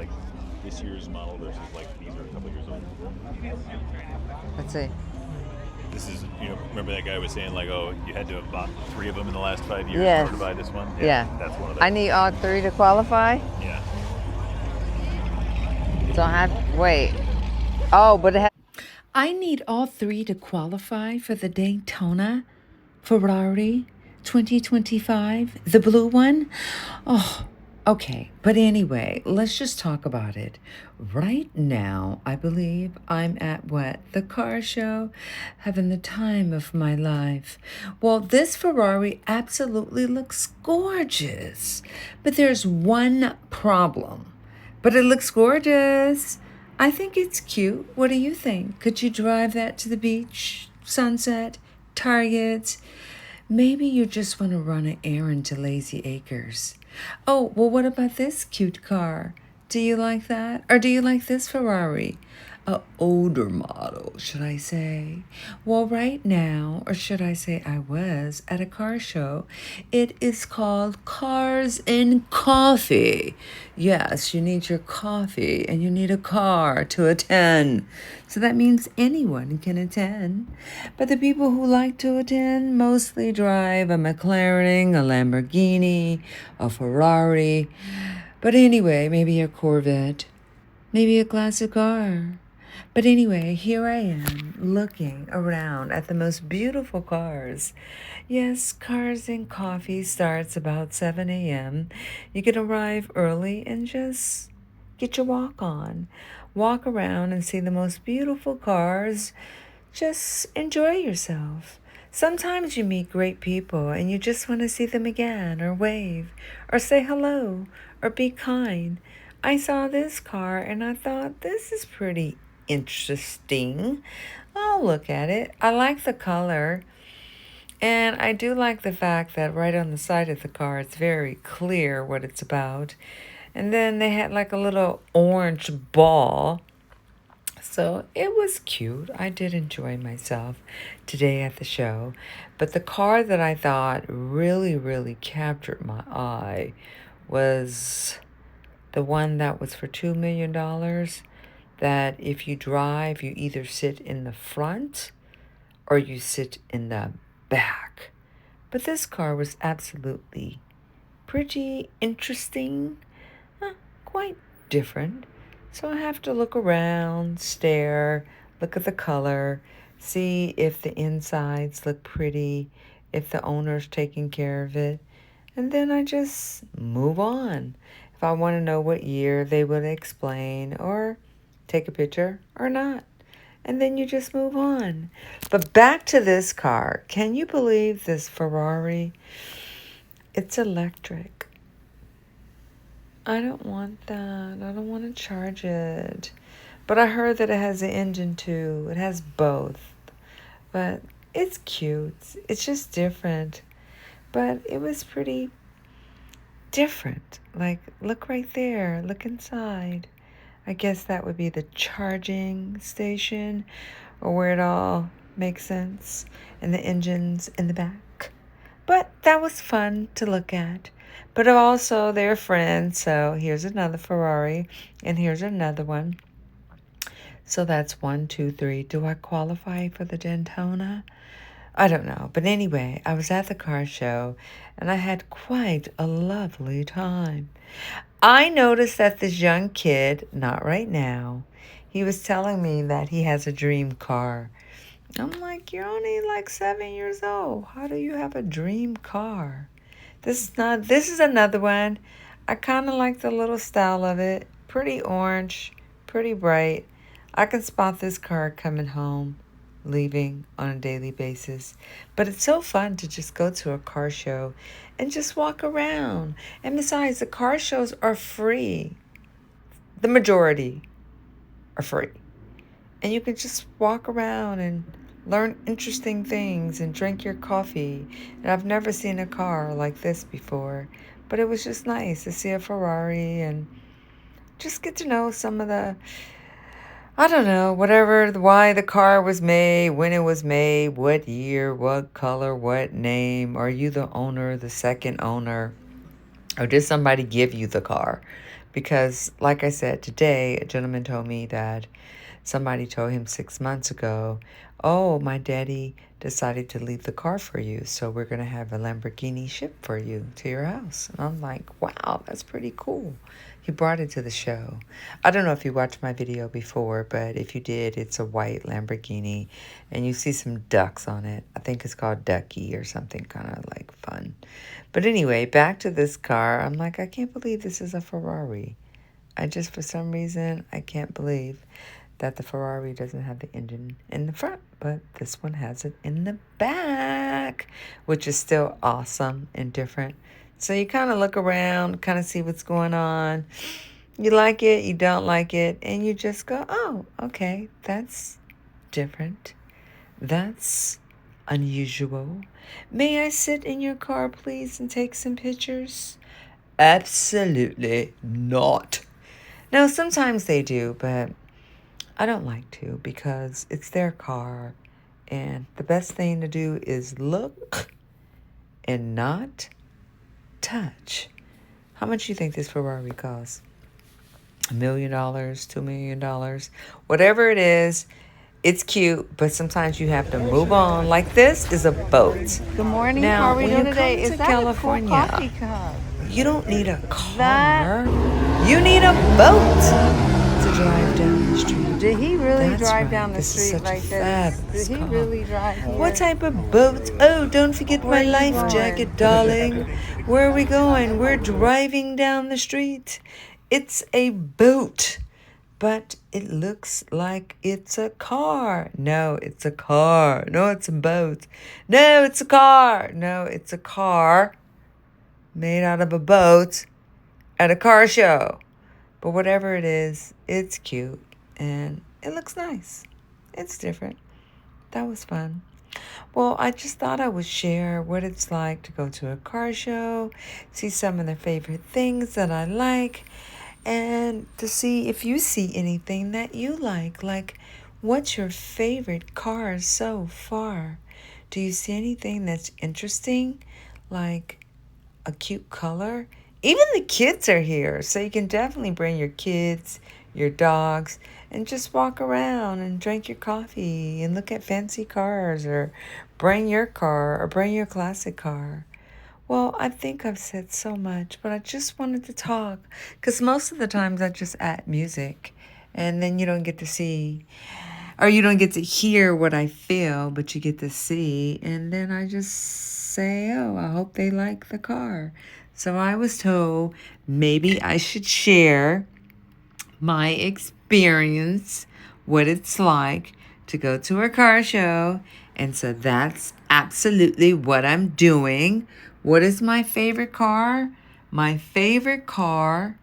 like this year's model versus like these are a couple years old? Let's see. This is, remember that guy was saying like, oh, you had to have bought 3 of them in the last 5 years in Yes. order to buy this one? Yeah, Yeah. that's one of I those. need all three to qualify. Yeah. So I have wait. Oh, but it has. I need all three to qualify for the Daytona Ferrari 2025, the blue one. Oh, okay. But anyway, let's just talk about it. Right now, I believe I'm at what? The car show, having the time of my life. Well, this Ferrari absolutely looks gorgeous. But there's one problem. But it looks gorgeous. I think it's cute. What do you think? Could you drive that to the beach, sunset, Target? Maybe you just want to run an errand to Lazy Acres. Oh, well, what about this cute car? Do you like that? Or do you like this Ferrari? A older model, should I say? Well, right now, or should I say I was at a car show. It is called Cars and Coffee. Yes, you need your coffee and you need a car to attend. So that means anyone can attend. But the people who like to attend mostly drive a McLaren, a Lamborghini, a Ferrari. But anyway, maybe a Corvette, maybe a classic car. But anyway, here I am looking around at the most beautiful cars. Yes, Cars and Coffee starts about 7 a.m. You can arrive early and just get your walk on. Walk around and see the most beautiful cars. Just enjoy yourself. Sometimes you meet great people and you just want to see them again or wave or say hello or be kind. I saw this car and I thought this is pretty interesting. I'll look at it. I like the color. And I do like the fact that right on the side of the car, it's very clear what it's about. And then they had like a little orange ball. So it was cute. I did enjoy myself today at the show. But the car that I thought really, really captured my eye was the one that was for $2 million. That if you drive, you either sit in the front or you sit in the back. But this car was absolutely pretty interesting, quite different. So I have to look around, stare, look at the color, see if the insides look pretty, if the owner's taking care of it, and then I just move on. If I want to know what year, they would explain or take a picture or not. And then you just move on. But back to this car. Can you believe this Ferrari? It's electric. I don't want that. I don't want to charge it. But I heard that it has an engine too. It has both. But it's cute. It's just different. But it was pretty different. Like, look right there. Look inside. I guess that would be the charging station or where it all makes sense. And the engine's in the back. But that was fun to look at. But also they're friends. So here's another Ferrari and here's another one. So that's 1, 2, 3. Do I qualify for the Daytona? I don't know. But anyway, I was at the car show and I had quite a lovely time. I noticed that this young kid, not right now, he was telling me that he has a dream car. I'm like, you're only like 7 years old. How do you have a dream car? This is another one. I kind of like the little style of it. Pretty orange, pretty bright. I can spot this car coming home, leaving on a daily basis. But it's so fun to just go to a car show and just walk around. And besides, the car shows are free. The majority are free. And you can just walk around and learn interesting things and drink your coffee. And I've never seen a car like this before. But it was just nice to see a Ferrari and just get to know some of the, I don't know, why the car was made, when it was made, what year, what color, what name. Are you the owner, the second owner? Or did somebody give you the car? Because, like I said, today a gentleman told me that somebody told him 6 months ago, oh, my daddy decided to leave the car for you, so we're going to have a Lamborghini shipped for you to your house. And I'm like, wow, that's pretty cool. He brought it to the show. I don't know if you watched my video before, but if you did, it's a white Lamborghini, and you see some ducks on it. I think it's called Ducky or something kind of like fun. But anyway, back to this car. I'm like, I can't believe this is a Ferrari. I just, for some reason, I can't believe that the Ferrari doesn't have the engine in the front, but this one has it in the back, which is still awesome and different. So you kind of look around, kind of see what's going on. You like it, you don't like it, and you just go, oh, okay, that's different. That's unusual. May I sit in your car, please, and take some pictures? Absolutely not. Now, sometimes they do, but I don't like to because it's their car. And the best thing to do is look and not touch. How much do you think this Ferrari costs? $1 million, $2 million, whatever it is. It's cute, but sometimes you have to move on. Like this is a boat. Good morning. Now, How are we when doing you today? come Is to that California, a cool coffee cup? you don't need a car. That- You need a boat to drive down the street. Did he really That's drive right. down the This is street such a like this? fabulous Did he car. really drive here? What type of boat? Oh, don't forget Where my are you life going? jacket, darling. Where are we going? We're driving down the street. It's a boat, but it looks like it's a car. No, it's a car. No, it's a boat. No, it's a car. No, it's a car made out of a boat at a car show. But whatever it is, it's cute and it looks nice. It's different. That was fun. Well, I just thought I would share what it's like to go to a car show, see some of the favorite things that I like, and to see if you see anything that you like. Like, what's your favorite car so far? Do you see anything that's interesting? Like a cute color? Even the kids are here, so you can definitely bring your kids, your dogs, and just walk around and drink your coffee and look at fancy cars, or bring your car or bring your classic car. Well, I think I've said so much, but I just wanted to talk because most of the times I just add music and then you don't get to see, or you don't get to hear what I feel, but you get to see. And then I just say, oh, I hope they like the car. So I was told maybe I should share my experience, what it's like to go to a car show. And so that's absolutely what I'm doing. What is my favorite car? My favorite car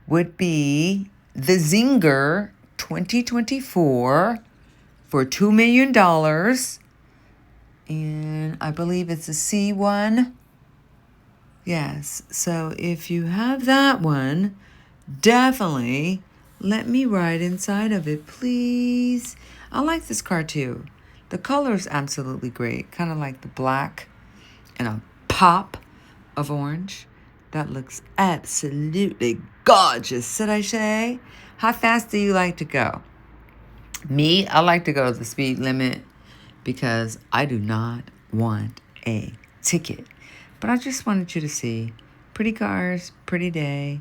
would be the Zinger 2024 for $2 million. And I believe it's a C1. Yes, so if you have that one, definitely let me ride inside of it, please. I like this car too. The color is absolutely great. Kind of like the black and a pop of orange. That looks absolutely gorgeous, should I say? How fast do you like to go? Me, I like to go the speed limit because I do not want a ticket. But I just wanted you to see pretty cars, pretty day.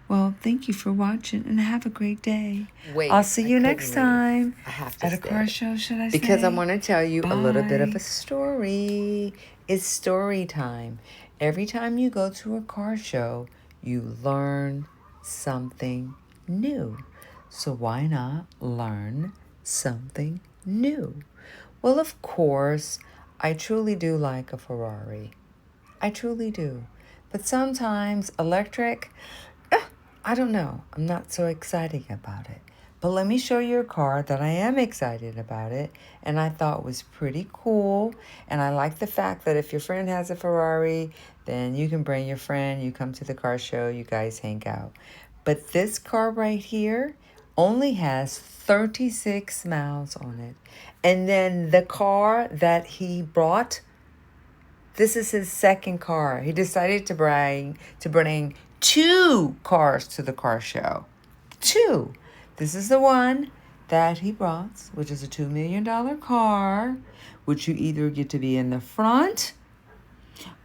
Well, thank you for watching and have a great day. Wait, I'll see I you couldn't next leave. time I have to at a stay. car show, should I say? Because I want to tell you a little bit of Bye. a story. It's story time. Every time you go to a car show, you learn something new. So why not learn something new? Well, of course, I truly do like a Ferrari. I truly do. But sometimes electric, I don't know. I'm not so excited about it. But let me show you a car that I am excited about it and I thought was pretty cool. And I like the fact that if your friend has a Ferrari, then you can bring your friend, you come to the car show, you guys hang out. But this car right here only has 36 miles on it. And then the car that he brought, this is his second car. He decided to bring 2 cars to the car show. 2. This is the one that he brought, which is a $2 million car, which you either get to be in the front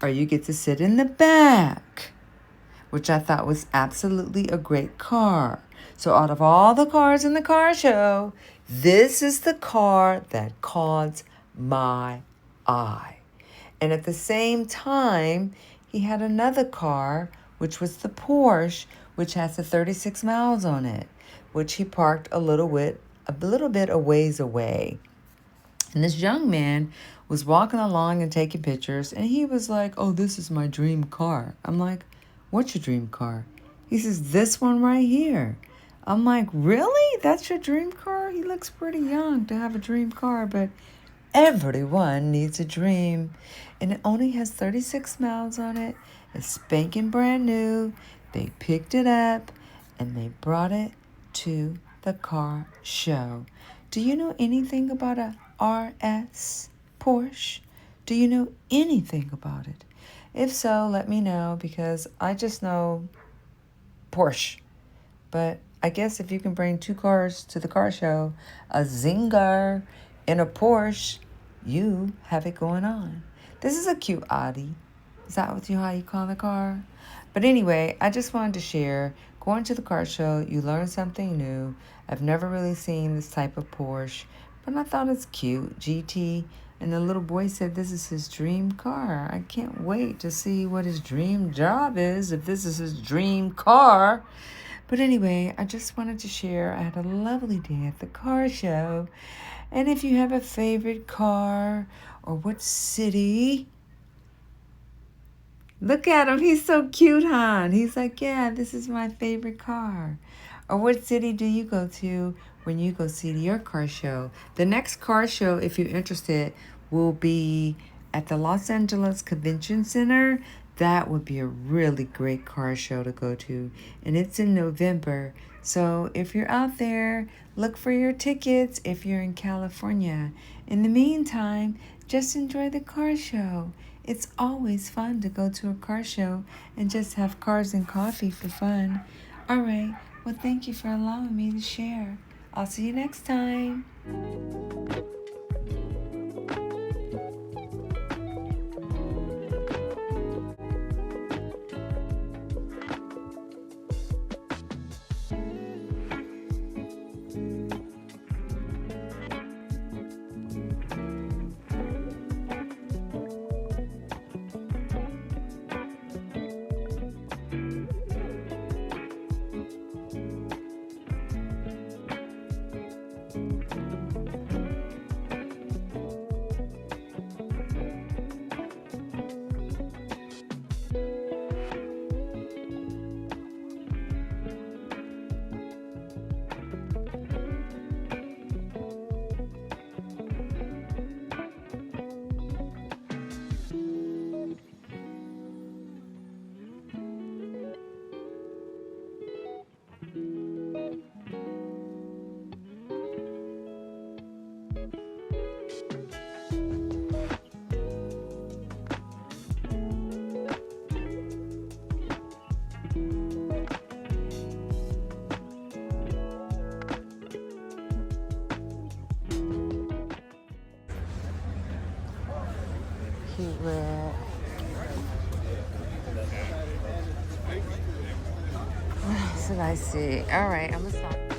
or you get to sit in the back, which I thought was absolutely a great car. So out of all the cars in the car show, this is the car that caught my eye. And at the same time, he had another car, which was the Porsche, which has the 36 miles on it, which he parked a little bit a ways away. And this young man was walking along and taking pictures, and he was like, "Oh, this is my dream car." I'm like, "What's your dream car?" He says, "This one right here." I'm like, "Really? That's your dream car?" He looks pretty young to have a dream car, but everyone needs a dream. And it only has 36 miles on it. It's spanking brand new. They picked it up and they brought it to the car show. Do you know anything about a RS Porsche? Do you know anything about it? If so, let me know, because I just know Porsche. But I guess if you can bring 2 cars to the car show, a Zinger and a Porsche, you have it going on. This is a cute Audi. Is that how you call the car? But anyway, I just wanted to share. Going to the car show, you learn something new. I've never really seen this type of Porsche, but I thought it's cute. GT. And the little boy said this is his dream car. I can't wait to see what his dream job is, if this is his dream car. But anyway, I just wanted to share. I had a lovely day at the car show. And if you have a favorite car or what city, look at him. He's so cute, hon. He's like, "Yeah, this is my favorite car." Or what city do you go to when you go see your car show? The next car show, if you're interested, will be at the Los Angeles Convention Center. That would be a really great car show to go to. And it's in November. So if you're out there, look for your tickets if you're in California. In the meantime, just enjoy the car show. It's always fun to go to a car show and just have cars and coffee for fun. All right. Well, thank you for allowing me to share. I'll see you next time. Cute red. What else did I see? All right, I'm gonna stop.